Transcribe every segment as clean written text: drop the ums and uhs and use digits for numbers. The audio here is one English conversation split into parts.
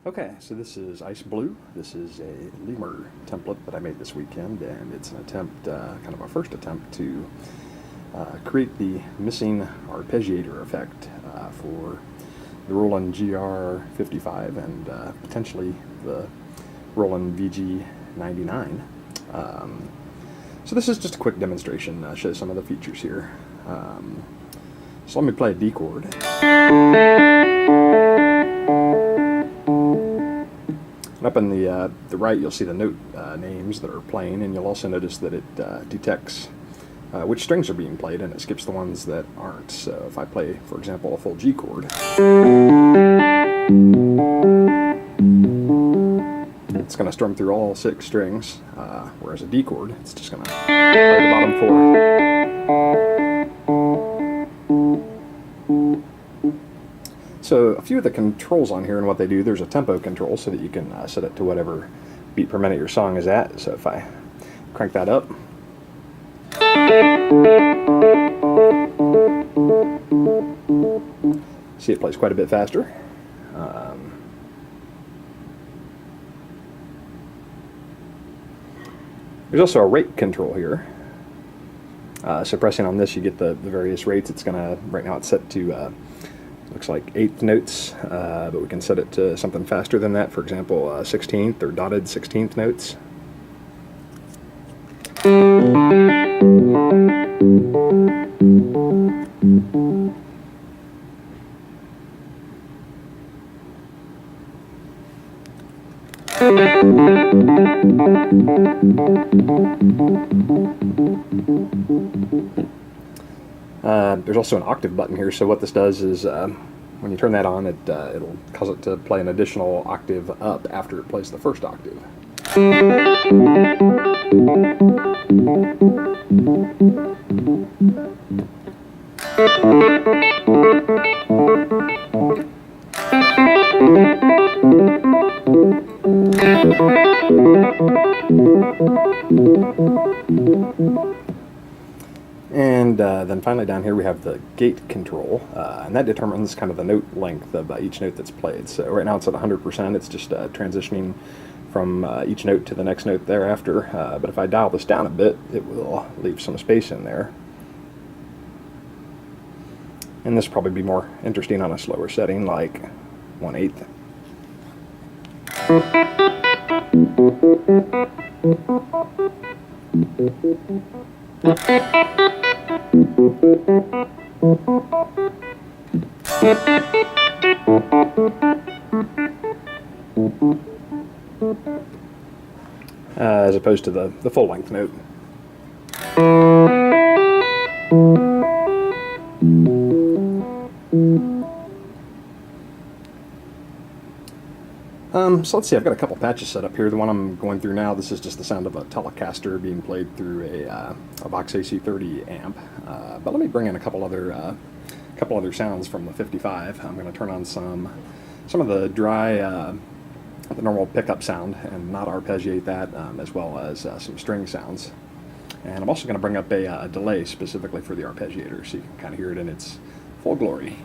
Okay, so this is Ice Blue. This is a Lemur template that I made this weekend, and it's an attempt, kind of a first attempt to create the missing arpeggiator effect for the Roland GR55 and potentially the Roland VG99. So this is just a quick demonstration, show some of the features here. So let me play a D chord. Up in the right, you'll see the note names that are playing, and you'll also notice that it detects which strings are being played, and it skips the ones that aren't. So if I play, for example, a full G chord, it's going to strum through all 6 strings, whereas a D chord, it's just going to play the bottom 4. So a few of the controls on here and what they do, there's a tempo control so that you can set it to whatever beat per minute your song is at. So if I crank that up, see it plays quite a bit faster. There's also a rate control here. So pressing on this, you get the various rates. It's gonna, right now it's set to looks like 1/8 notes, but we can set it to something faster than that. For example, 16th or dotted 16th notes. There's also an octave button here, so what this does is when you turn that on, it'll cause it to play an additional octave up after it plays the first octave. And then finally down here we have the gate control, and that determines kind of the note length of each note that's played. So right now it's at 100%, it's just transitioning from each note to the next note thereafter, but if I dial this down a bit, it will leave some space in there. And this will probably be more interesting on a slower setting, like 1/8. As opposed to the full length note. So let's see, I've got a couple patches set up here. The one I'm going through now, this is just the sound of a Telecaster being played through a Vox AC30 amp. But let me bring in a couple other sounds from the 55. I'm going to turn on some of the dry, the normal pickup sound and not arpeggiate that, as well as some string sounds. And I'm also going to bring up a delay specifically for the arpeggiator, so you can kind of hear it in its full glory.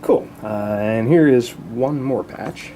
Cool, and here is one more patch.